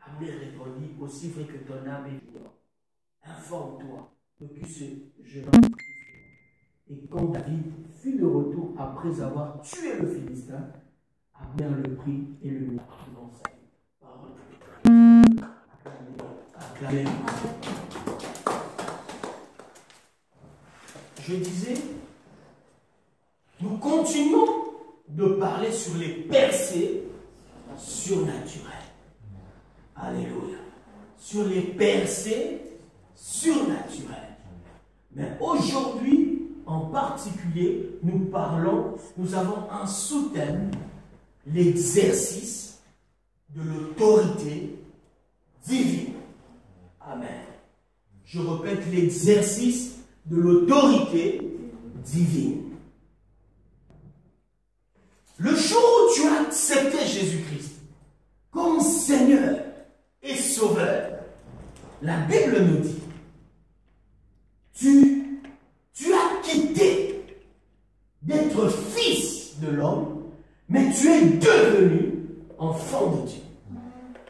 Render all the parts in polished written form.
Abner répondit, aussi vrai que ton âme est vivante, informe-toi de que ce jeune homme est Christ. Et quand David fut de retour après avoir tué le Philistin, Abner le prit et le mit dans sa vie. Parole. Acclamez. Je disais, nous continuons de parler sur les percées surnaturelles. Alléluia. Sur les percées surnaturelles. Mais aujourd'hui, en particulier, nous avons un sous-thème, l'exercice de l'autorité divine. Amen. Je répète, l'exercice de l'autorité divine. Le jour où tu as accepté Jésus-Christ comme Seigneur et Sauveur, la Bible nous dit, tu as quitté d'être fils de l'homme, mais tu es devenu enfant de Dieu.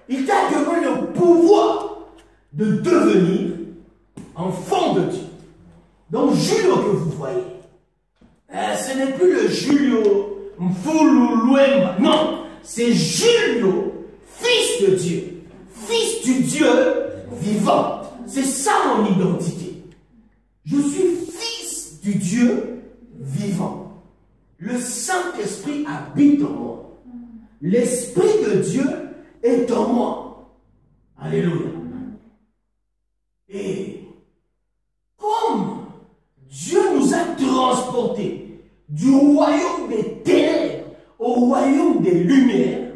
Il t'a donné le pouvoir de devenir enfant de Dieu. Donc Julio que vous voyez, ce n'est plus le Julio Mfouloulouemba. Non, c'est Julio, fils de Dieu, fils du Dieu vivant. C'est ça mon identité. Je suis fils du Dieu vivant. Le Saint-Esprit habite en moi. L'Esprit de Dieu est en moi. Alléluia. Et comme Dieu nous a transportés du royaume des ténèbres au royaume des lumières,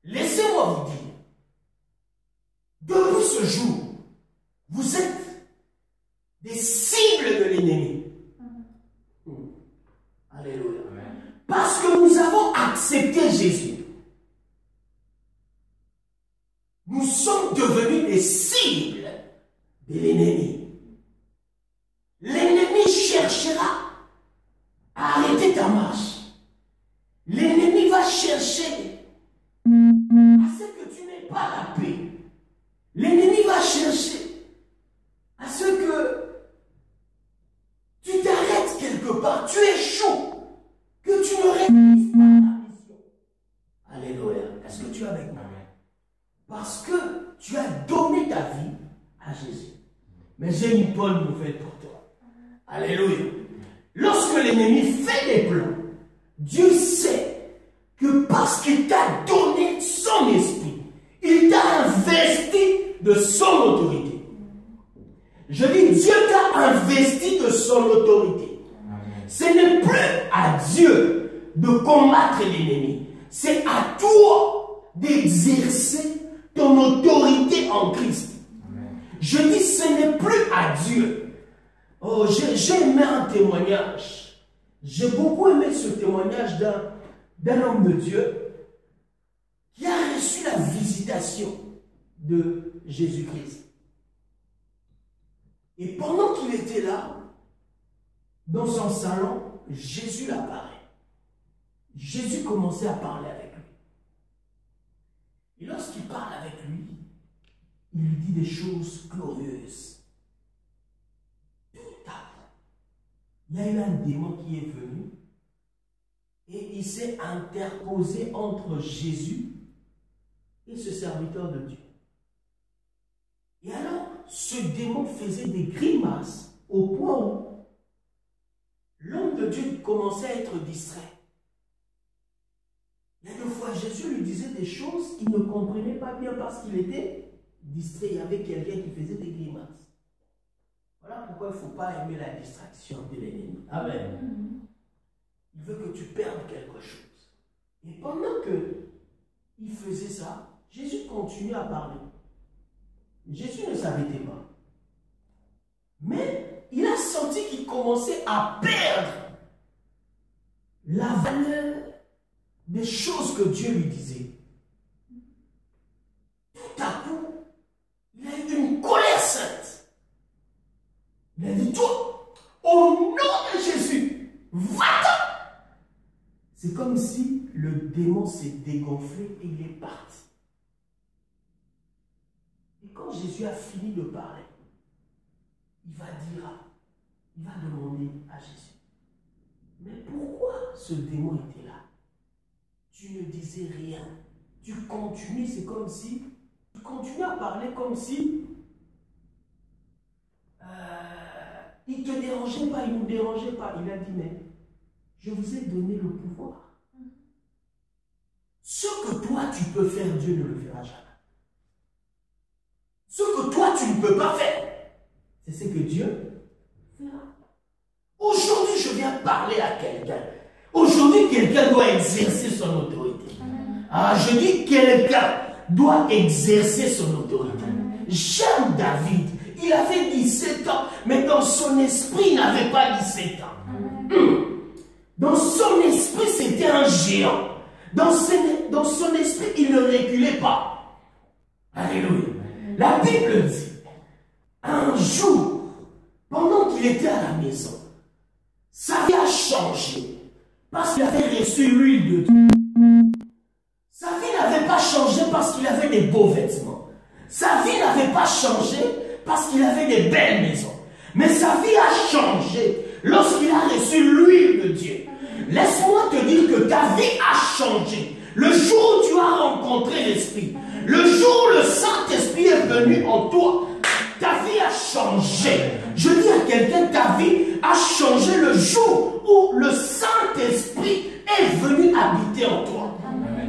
laissez-moi vous dire, depuis ce jour, vous êtes des cibles de l'ennemi. Alléluia. Parce que nous avons accepté Jésus. Nous sommes devenus des cibles de l'ennemi. L'ennemi cherchera à arrêter ta marche. L'ennemi va chercher à ce que tu n'aies pas la paix. L'ennemi va chercher à ce que tu t'arrêtes quelque part, tu échoues, que tu ne réussisses pas ta mission. Alléluia. Est-ce que tu es avec moi? Parce que tu as donné ta vie à Jésus. Mais j'ai une bonne nouvelle pour toi. Alléluia. Lorsque l'ennemi fait des plans, Dieu sait que parce qu'il t'a donné son esprit, il t'a investi de son autorité. Je dis, Dieu t'a investi de son autorité. Ce n'est plus à Dieu de combattre l'ennemi. C'est à toi d'exercer ton autorité en Christ. Je dis, ce n'est plus à Dieu. Oh, j'ai aimé un témoignage. J'ai beaucoup aimé ce témoignage d'un homme de Dieu qui a reçu la visitation de Jésus-Christ. Et pendant qu'il était là, dans son salon, Jésus apparaît. Jésus commençait à parler avec lui. Et lorsqu'il parle avec lui, il lui dit des choses glorieuses. Tout à coup, il y a eu un démon qui est venu et il s'est interposé entre Jésus et ce serviteur de Dieu. Et alors, ce démon faisait des grimaces au point où l'homme de Dieu commençait à être distrait. Il y a deux fois, Jésus lui disait des choses qu'il ne comprenait pas bien parce qu'il était distrait. Il y avait quelqu'un qui faisait des grimaces. Voilà pourquoi il ne faut pas aimer la distraction de l'ennemi. Amen. Il veut que tu perdes quelque chose. Et pendant qu'il faisait ça, Jésus continuait à parler. Jésus ne s'arrêtait pas. Mais il a senti qu'il commençait à perdre la valeur des choses que Dieu lui disait. Tout à coup, il a eu une colère sainte. Il a dit, toi, au nom de Jésus, va-t'en. C'est comme si le démon s'est dégonflé et il est parti. Et quand Jésus a fini de parler, il va demander à Jésus, mais pourquoi ce démon était là? Tu ne disais rien. Tu continues, c'est comme si, tu continues à parler comme si il ne te dérangeait pas, il ne nous dérangeait pas. Il a dit, mais je vous ai donné le pouvoir. Ce que toi tu peux faire, Dieu ne le fera jamais. Ce que toi tu ne peux pas faire, c'est ce que Dieu fera. Aujourd'hui, je viens parler à quelqu'un. Aujourd'hui, quelqu'un doit exercer son autorité. Ah, je dis quelqu'un doit exercer son autorité. J'aime David. Il avait 17 ans, mais dans son esprit, il n'avait pas 17 ans. Dans son esprit, c'était un géant. Dans son esprit, il ne reculait pas. Alléluia. La Bible dit, un jour, pendant qu'il était à la maison, sa vie a changé parce qu'il avait reçu l'huile de Dieu. Sa vie n'avait pas changé parce qu'il avait des beaux vêtements. Sa vie n'avait pas changé parce qu'il avait des belles maisons. Mais sa vie a changé lorsqu'il a reçu l'huile de Dieu. Laisse-moi te dire que ta vie a changé. Le jour où tu as rencontré l'Esprit, le jour où le Saint-Esprit est venu en toi, ta vie a changé. Je dis à quelqu'un, ta vie a changé le jour où le Saint-Esprit est venu habiter en toi.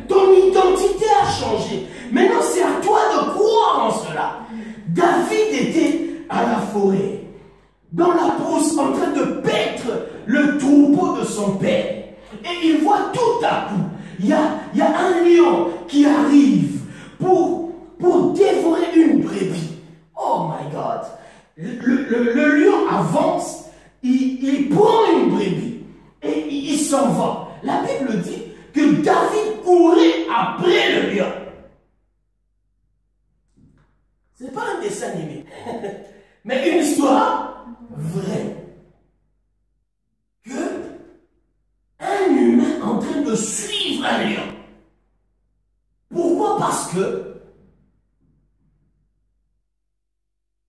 Ton identité a changé. Maintenant, c'est à toi de croire en cela. David était à la forêt, dans la brousse, en train de paître le troupeau de son père. Et il voit tout à coup, il y a un lion qui arrive pour dévorer une brebis. Oh my God! Le lion avance, il prend une brebis et il s'en va. La Bible dit que David courait après le lion. Ce n'est pas un dessin animé, mais une histoire vraie. Que un humain en train de suivre un lion. Pourquoi? Parce que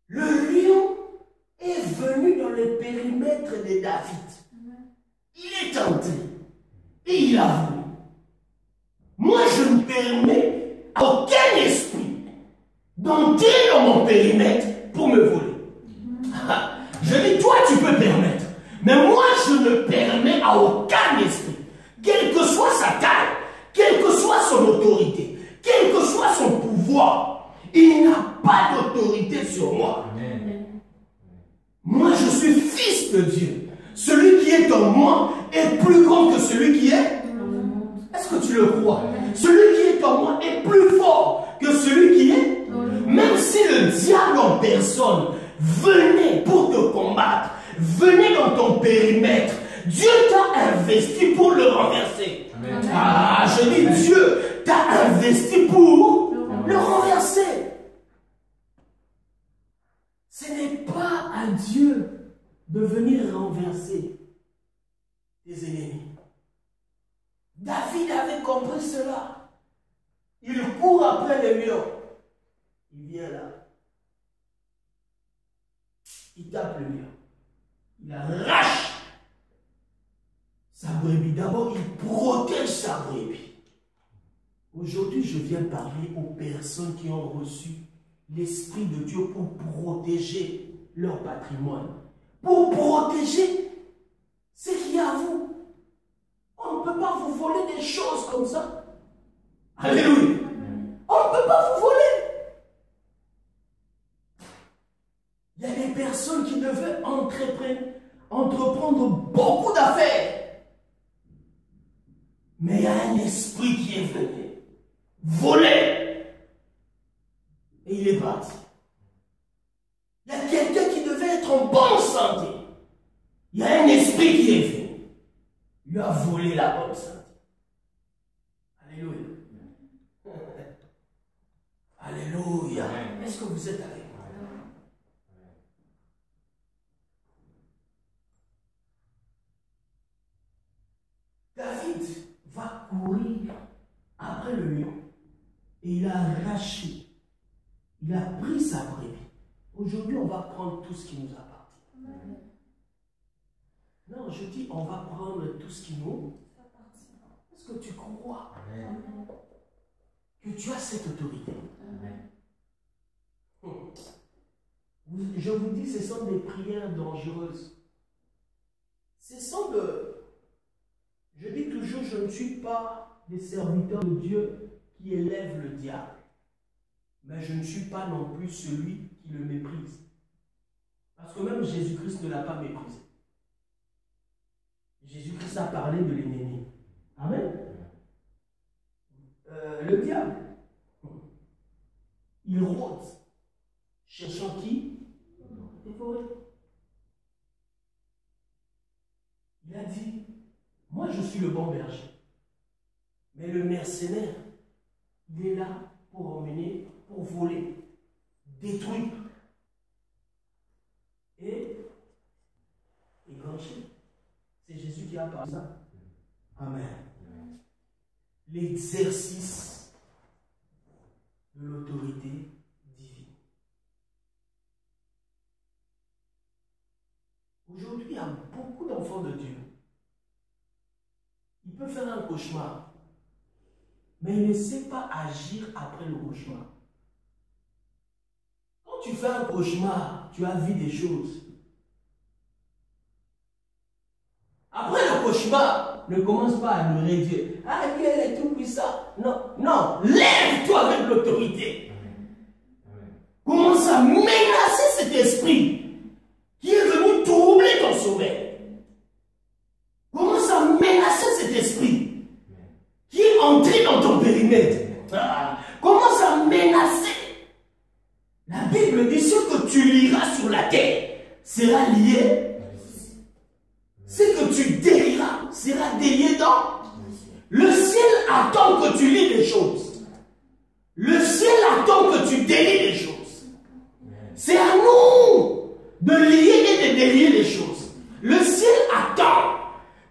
le lion est venu dans le périmètre de David. Il est tenté et il a voulu. Moi, je ne permets à aucun esprit d'entrer dans mon périmètre pour me voler. Je dis, toi, tu peux permettre. Mais moi, je ne permets à aucun esprit, quelle que soit sa taille, quelle que soit son autorité, quel que soit son pouvoir, il n'a pas d'autorité sur moi. Amen. Moi, je suis fils de Dieu. Celui qui est en moi est plus grand que celui qui est. Est-ce que tu le crois? Celui qui est en moi est plus fort que celui qui est. Même si le diable en personne venait pour te combattre, venez dans ton périmètre, Dieu t'a investi pour le renverser. Amen. Ah, je dis Dieu t'a investi pour le renverser. Ce n'est pas à Dieu de venir renverser tes ennemis. David avait compris cela. Il court après le lion. Il vient là. Il tape le lion. Il arrache sa brebis. D'abord, il protège sa brebis. Aujourd'hui, je viens parler aux personnes qui ont reçu l'Esprit de Dieu pour protéger leur patrimoine. Pour protéger ce qui est à vous. On ne peut pas vous voler des choses comme ça. Alléluia. On ne peut pas vous voler. Il y a des personnes qui devaient entreprendre beaucoup d'affaires. Mais il y a un esprit qui est venu voler. Et il est parti. Il y a quelqu'un qui devait être en bonne santé. Il y a un esprit qui est venu. Il lui a volé la bonne santé. Alléluia. Alléluia. Est-ce que vous êtes avec moi? David va courir après le lion et il a arraché Il a pris sa brebis. Aujourd'hui, on va prendre tout ce qui nous appartient. Non, je dis, on va prendre tout ce qui nous appartient. Est-ce que tu crois que tu as cette autorité? Je vous dis, ce sont des prières dangereuses. Ce sont de... Je dis toujours, je ne suis pas des serviteurs de Dieu qui élèvent le diable. Mais je ne suis pas non plus celui qui le méprise. Parce que même Jésus-Christ ne l'a pas méprisé. Jésus-Christ a parlé de l'ennemi. Amen. Le diable, il rôde, cherchant qui? Dévorer. Il a dit, moi je suis le bon berger. Mais le mercenaire, il est là pour emmener, pour voler, détruire et égrancher. C'est Jésus qui a parlé ça. Amen. L'exercice de l'autorité divine. Aujourd'hui, il y a beaucoup d'enfants de Dieu. Il peut faire un cauchemar, mais il ne sait pas agir après le cauchemar. Quand tu fais un cauchemar, tu as vu des choses. Après le cauchemar, ne commence pas à adorer Dieu. Ah, Dieu, elle est tout puissant. Non, non, lève-toi avec l'autorité. Commence à menacer cet esprit qui est venu troubler ton sommeil. Commence à menacer cet esprit qui est entré dans ton périmètre. Commence à menacer. La Bible dit ce que tu liras sur la terre sera lié. Ce que tu déliras sera délié dans le ciel. Attend que tu lis les choses. Le ciel attend que tu délies les choses. C'est à nous de lier et de délier les choses. Le ciel attend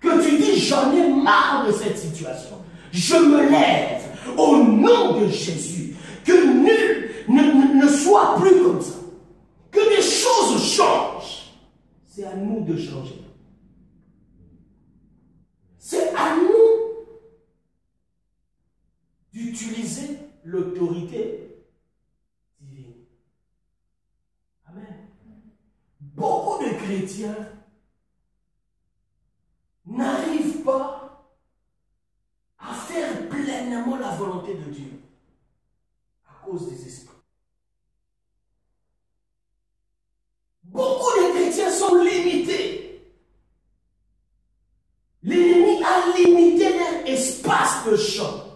que tu dis j'en ai marre de cette situation. Je me lève au nom de Jésus. Que nul ne soit plus comme ça. Que des choses changent. C'est à nous de changer. C'est à nous d'utiliser l'autorité divine. Amen. Beaucoup de chrétiens n'arrivent pas à faire pleinement la volonté de Dieu à cause des esprits. Beaucoup de chrétiens sont limités. L'ennemi a limité leur espace de champ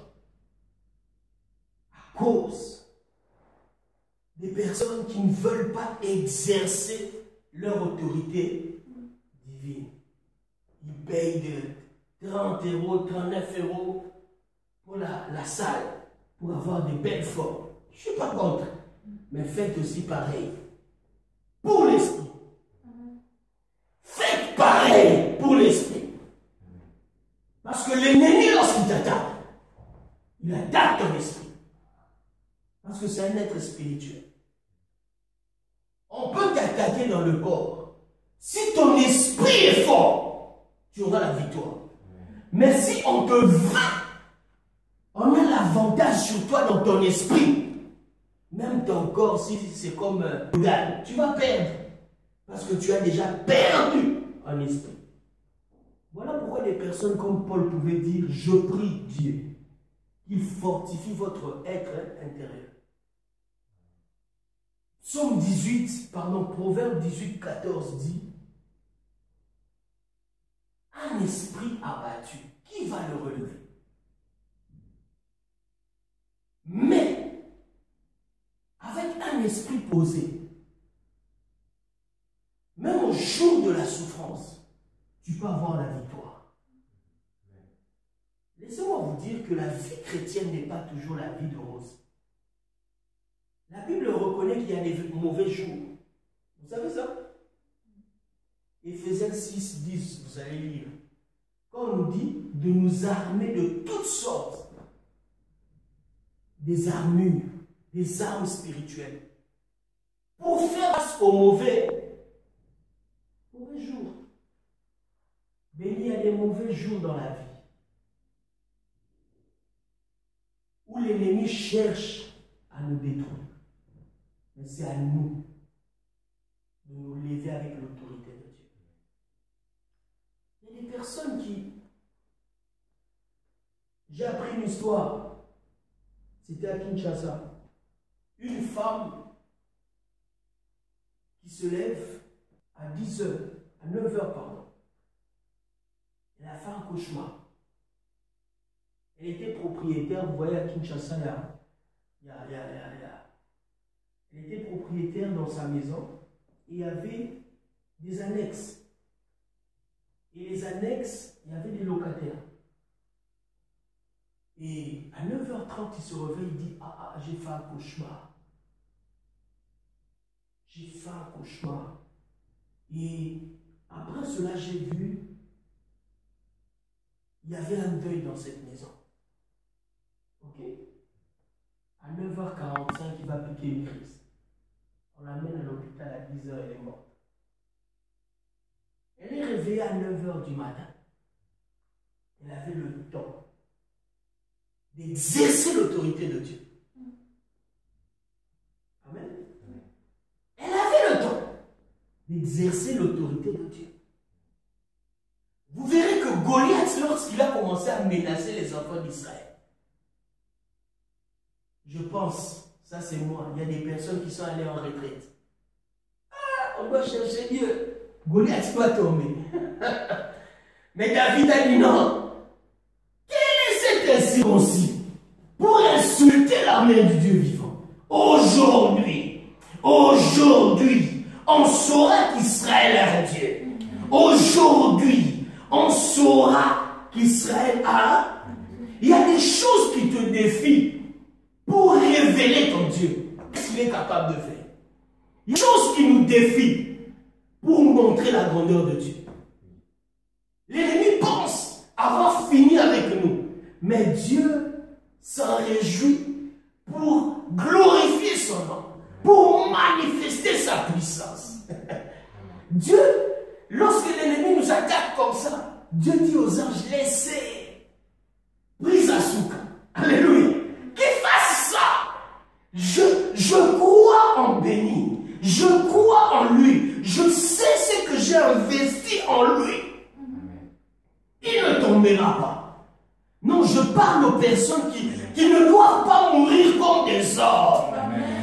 à cause des personnes qui ne veulent pas exercer leur autorité divine. Ils payent de 30 €, 39 € pour la salle, pour avoir des belles formes. Je ne suis pas contre, mais faites aussi pareil pour l'esprit. Faites pareil pour l'esprit. Parce que l'ennemi, lorsqu'il t'attaque, il attaque ton esprit. Parce que c'est un être spirituel. On peut t'attaquer dans le corps. Si ton esprit est fort, tu auras la victoire. Mais si on te vainc, on a l'avantage sur toi dans ton esprit. Même ton corps, si c'est comme tu vas perdre. Parce que tu as déjà perdu en esprit. Voilà pourquoi des personnes comme Paul pouvaient dire « Je prie Dieu qu'il fortifie votre être intérieur ». Proverbe 18, 14 dit « Un esprit abattu, qui va le relever? Mais avec un esprit posé, même au jour de la souffrance, tu peux avoir la victoire. » Laissez-moi vous dire que la vie chrétienne n'est pas toujours la vie de rose. La Bible reconnaît qu'il y a des mauvais jours. Vous savez ça? Éphésiens 6, 10, vous allez lire. Quand on nous dit de nous armer de toutes sortes, des armures, des armes spirituelles pour faire face aux mauvais jours. Mais il y a des mauvais jours dans la vie où l'ennemi cherche à nous détruire. Mais c'est à nous de nous lever avec l'autorité de Dieu. Il y a des personnes qui... J'ai appris une histoire. C'était à Kinshasa. Une femme qui se lève à 10 h, à 9 h, pardon. Elle a fait un cauchemar. Elle était propriétaire, vous voyez à Kinshasa, elle était propriétaire dans sa maison et il y avait des annexes. Et les annexes, il y avait des locataires. Et à 9 h 30, il se réveille, il dit, ah, j'ai fait un cauchemar. J'ai fait un cauchemar. Et après cela, j'ai vu, il y avait un deuil dans cette maison. Ok? À 9 h 45, il va piquer une crise. On l'amène à l'hôpital à 10 h, elle est morte. Elle est réveillée à 9 h du matin. Elle avait le temps d'exercer l'autorité de Dieu. Amen. Elle avait le temps d'exercer l'autorité de Dieu. Vous verrez que Goliath, lorsqu'il a commencé à menacer les enfants d'Israël, je pense, ça c'est moi, il y a des personnes qui sont allées en retraite. Ah, on doit chercher Dieu. Goliath doit tomber. Mais David a dit non. Quel est cet incirconcis pour insulter l'armée du Dieu vivant? Aujourd'hui, on saura qu'Israël a un Dieu. Aujourd'hui, on saura qu'Israël a. Il y a des choses qui te défient pour révéler ton Dieu. Qu'est-ce qu'il est capable de faire? Il y a des choses qui nous défient pour montrer la grandeur de Dieu. L'ennemi pense avoir fini avec nous. Mais Dieu s'en réjouit pour glorifier son nom, pour manifester sa puissance. Dieu, lorsque l'ennemi nous attaque comme ça, Dieu dit aux anges, laissez, prise à souka. Alléluia. Qu'il fasse ça. Je crois en béni. Je crois en lui. Je sais ce que j'ai investi en lui. Il ne tombera pas. Non, je parle aux personnes qui ne doivent pas mourir comme des hommes.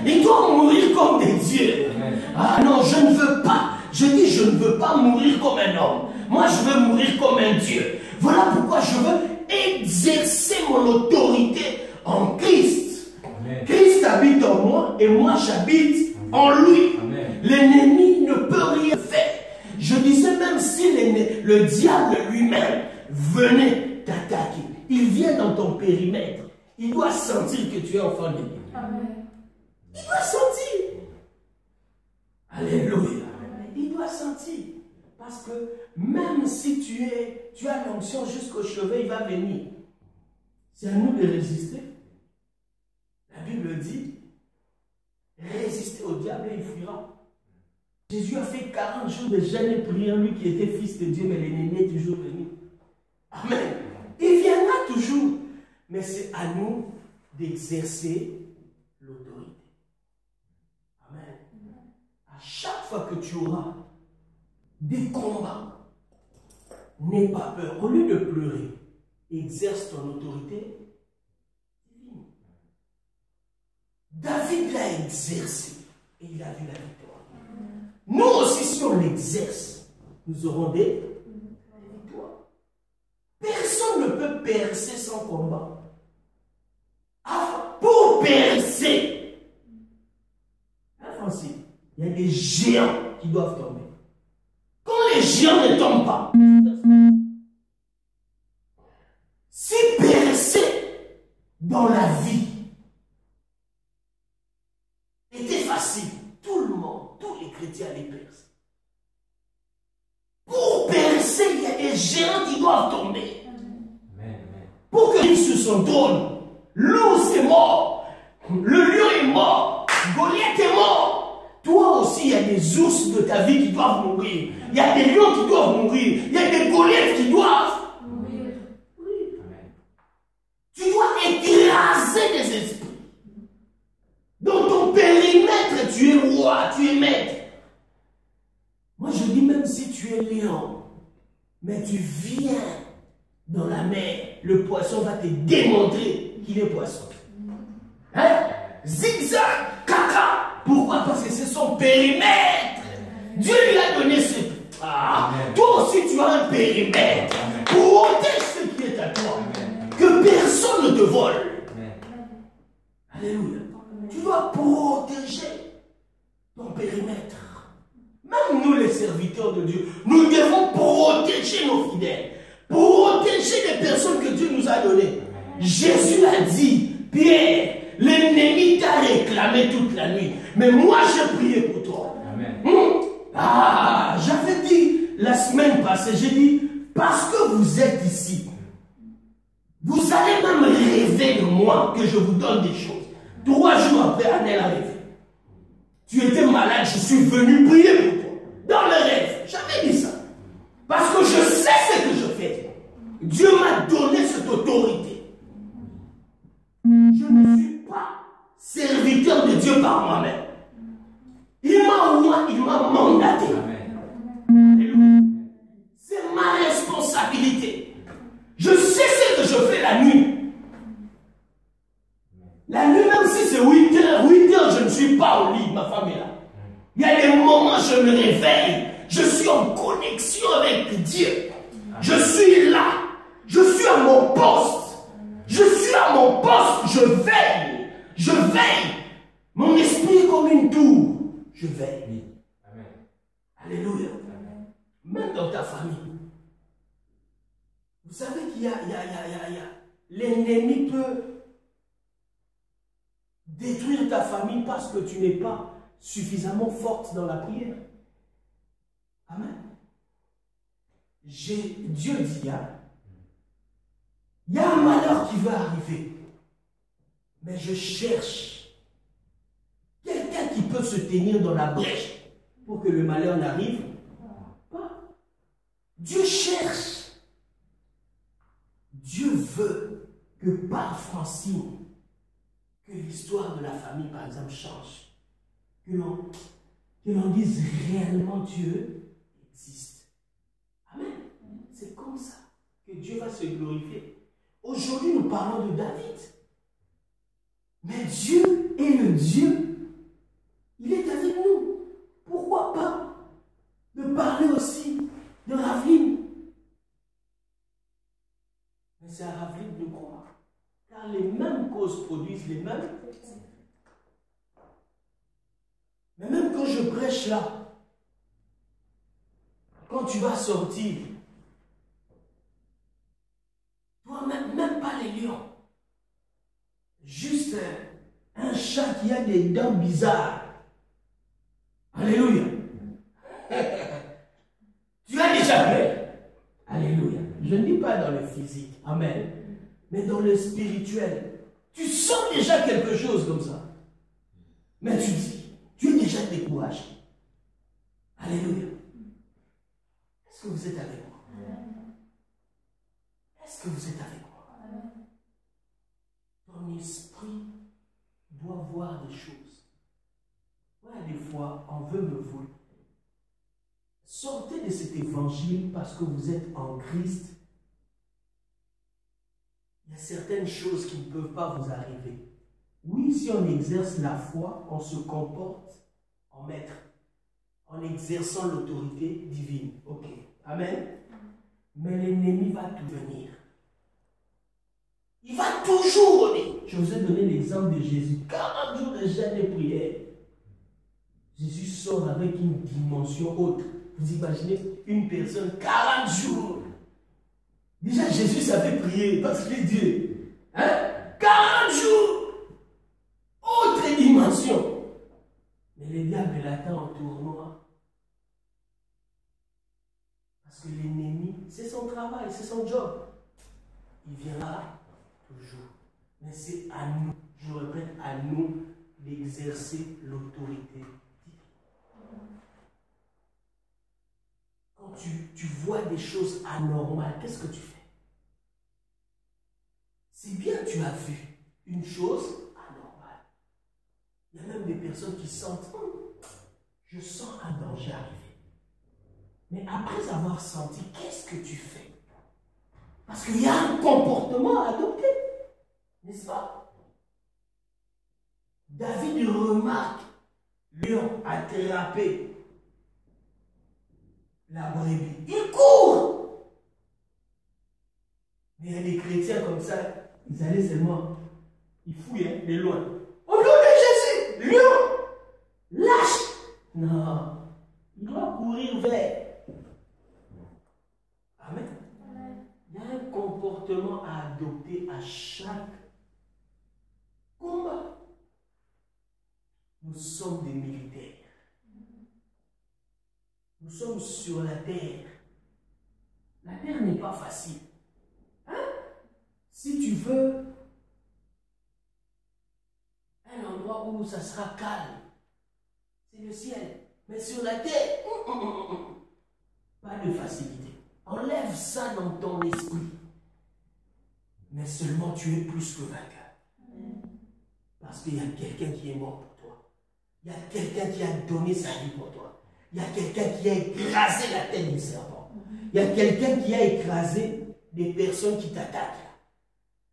Ils doivent mourir comme des dieux. Ah non, je ne veux pas. Je dis, je ne veux pas mourir comme un homme. Moi, je veux mourir comme un Dieu. Voilà pourquoi je veux exercer mon autorité en Christ. Amen. Christ habite en moi et moi j'habite en lui. L'ennemi ne peut rien faire. Je disais même si le diable lui-même venait t'attaquer, il vient dans ton périmètre, il doit sentir que tu es enfant de Dieu. Il doit sentir. Alléluia. Il doit sentir. Parce que même si tu as l'onction jusqu'au cheveu, il va venir. C'est à nous de résister. La Bible dit, résistez au diable et il fuira. Jésus a fait 40 jours de jeûne et prière, lui qui était fils de Dieu, mais l'ennemi est toujours venu. Amen. Il viendra toujours. Mais c'est à nous d'exercer l'autorité. Amen. À chaque fois que tu auras des combats, n'aie pas peur. Au lieu de pleurer, exerce ton autorité divine. David l'a exercé et il a vu la victoire. Nous aussi, si on l'exerce, nous aurons des victoires. Personne ne peut percer sans combat. Pour percer, Francis, il y a des géants qui doivent tomber. Quand les géants ne tombent pas, si percer dans la vie était facile, tout le monde, tous les chrétiens les percent. Pour percer, il y a des géants qui doivent tomber. Pour que sur son trône, loup c'est mort, Le lion est mort. Goliath est mort. Toi aussi, il y a des ours de ta vie qui doivent mourir. Il y a des lions qui doivent mourir. Il y a des Goliaths qui doivent mourir. Tu dois écraser des esprits. Dans ton périmètre, tu es roi, tu es maître. Moi, je dis même si tu es lion, mais tu viens dans la mer, le poisson va te démontrer qu'il est poisson. Hein? Zigzag, caca. Pourquoi? Parce que c'est son périmètre. Dieu lui a donné ce... Ah, toi aussi tu as un périmètre. Protège ce qui est à toi. Que personne ne te vole. Alléluia. Tu dois protéger ton périmètre. Même nous les serviteurs de Dieu, nous devons protéger nos fidèles. Protéger les personnes que Dieu nous a données. Jésus a dit, Pierre, l'ennemi t'a réclamé toute la nuit. Mais moi, j'ai prié pour toi. Ah, j'avais dit la semaine passée, j'ai dit, parce que vous êtes ici, vous allez même rêver de moi, que je vous donne des choses. 3 jours après, Annelle a rêvé. Tu étais malade, je suis venu prier pour toi. Dans le rêve, j'avais dit ça. Parce que je sais ce que je fais. Dieu m'a donné cette autorité. Je ne suis pas serviteur de Dieu par moi-même. Il m'a mandaté. C'est ma responsabilité. Je sais ce que je fais la nuit. La nuit, même si c'est 8 heures, je ne suis pas au lit, ma femme est là. Il y a des moments où je me réveille. Je suis en connexion avec Dieu. Je suis là. Je suis à mon poste. Je suis à mon poste. Je veille. Je veille. Mon esprit est comme une tour. Je veille. Amen. Alléluia. Amen. Même dans ta famille. Vous savez qu'il y a l'ennemi peut détruire ta famille parce que tu n'es pas suffisamment forte dans la prière. Amen. Dieu dit, il y a un malheur qui va arriver. Mais je cherche quelqu'un qui peut se tenir dans la brèche pour que le malheur n'arrive pas. Dieu cherche. Dieu veut que par Francine, que l'histoire de la famille, par exemple, change. Que l'on dise réellement Dieu existe. Amen. C'est comme ça que Dieu va se glorifier. Aujourd'hui, nous parlons de David. Mais Dieu est le Dieu. Il est avec nous. Pourquoi pas de parler aussi de Ravline? Mais c'est à Ravline de croire. Car les mêmes causes produisent les mêmes. Mais même quand je prêche là, quand tu vas sortir, toi, même pas les lions, juste un chat qui a des dents bizarres. Alléluia. Tu as déjà peur. Alléluia. Je ne dis pas dans le physique, amen, mais dans le spirituel. Tu sens déjà quelque chose comme ça. Mais tu dis, tu es déjà découragé. Alléluia. Est-ce que vous êtes avec moi? Est-ce que vous êtes avec moi? Ton esprit doit voir des choses. Voilà, des fois, on veut me voler. Sortez de cet évangile parce que vous êtes en Christ. Il y a certaines choses qui ne peuvent pas vous arriver. Oui, si on exerce la foi, on se comporte en maître, en exerçant l'autorité divine. Ok, amen. Mais l'ennemi va tout venir. Il va toujours donner. Je vous ai donné l'exemple de Jésus. 40 jours de jeûne et prière. Jésus sort avec une dimension autre. Vous imaginez une personne, 40 jours. Déjà, Jésus savait prier parce qu'il est Dieu. Hein? 40 jours. Autre dimension. Mais le diable l'attend en tournoi. Parce que l'ennemi, c'est son travail, c'est son job. Il viendra toujours. Mais c'est à nous. je répète, à nous d'exercer l'autorité divine. Quand tu vois des choses anormales, qu'est-ce que tu fais? C'est bien, tu as vu une chose anormale. Il y a même des personnes qui sentent, je sens un danger arriver. Mais après avoir senti, qu'est-ce que tu fais? Parce qu'il y a un comportement à adopter, n'est-ce pas? David remarque, lion a attrapé la brebis. Il court! Mais il y a des chrétiens comme ça, ils allaient seulement, ils fouillent, les loin. Au nom de Jésus, lion, lâche! Non, il doit courir vers. Amen. Il y a un comportement à adopter à chaque combat. Nous sommes des militaires. Nous sommes sur la terre. La terre n'est pas facile. Hein? Si tu veux un endroit où ça sera calme, c'est le ciel. Mais sur la terre, pas de facilité. Enlève ça dans ton esprit. Mais seulement tu es plus que vainqueur. Parce qu'il y a quelqu'un qui est mort pour toi. Il y a quelqu'un qui a donné sa vie pour toi. Il y a quelqu'un qui a écrasé la tête du serpent. Il y a quelqu'un qui a écrasé des personnes qui t'attaquent.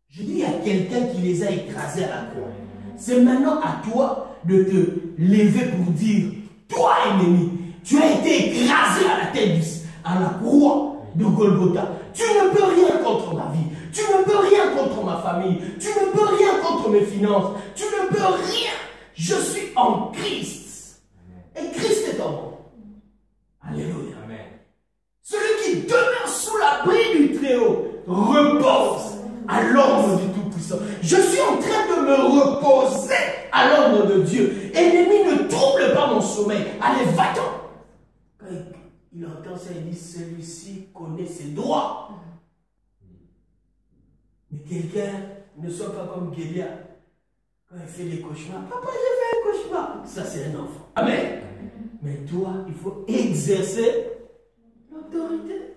Je dis, il y a quelqu'un qui les a écrasés à la croix. C'est maintenant à toi de te lever pour dire, toi ennemi, tu as été écrasé à la tête à la croix de Golgotha. Tu ne peux rien contre ma vie. Tu ne peux rien contre ma famille. Tu ne peux rien contre mes finances. Tu ne peux rien. Je suis en Christ. Et Christ est en moi. Alléluia. Amen. Celui qui demeure sous l'abri du Très-Haut repose à l'ombre du Tout-Puissant. Je suis en train de me reposer à l'ombre de Dieu. Ennemi, ne trouble pas mon sommeil. Allez, va-t'en. Quand il entend ça, il dit, celui-ci connaît ses droits. Mais quelqu'un ne soit pas comme Gélia. Quand il fait des cauchemars, papa, j'ai fait un cauchemar. Ça, c'est un enfant. Amen. Mais toi, il faut exercer l'autorité.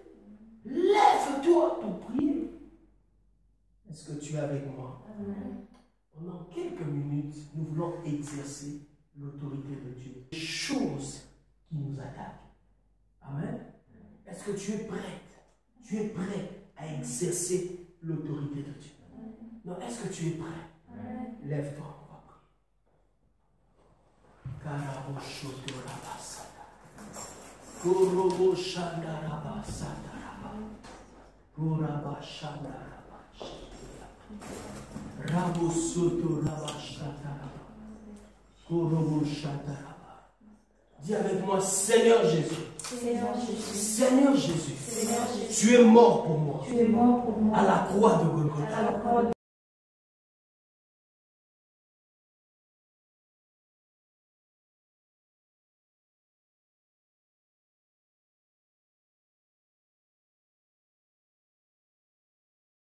Lève-toi pour prier. Est-ce que tu es avec moi? Amen. Pendant quelques minutes, nous voulons exercer l'autorité de Dieu. Les choses qui nous attaquent. Amen. Est-ce que tu es prête? Tu es prêt à exercer l'autorité de Dieu? Non, est-ce que tu es prêt? Lève-toi, on va prier. Karaboshotorabasata. Koroboshandarabasata. Korabashandarabasata. Rabosotorabasata. Koroboshandarabasata. Dis avec moi, Seigneur Jésus. Seigneur Jésus. Seigneur Jésus. Seigneur Jésus. Tu es mort pour moi. Tu es mort pour moi. À la croix de Golgotha.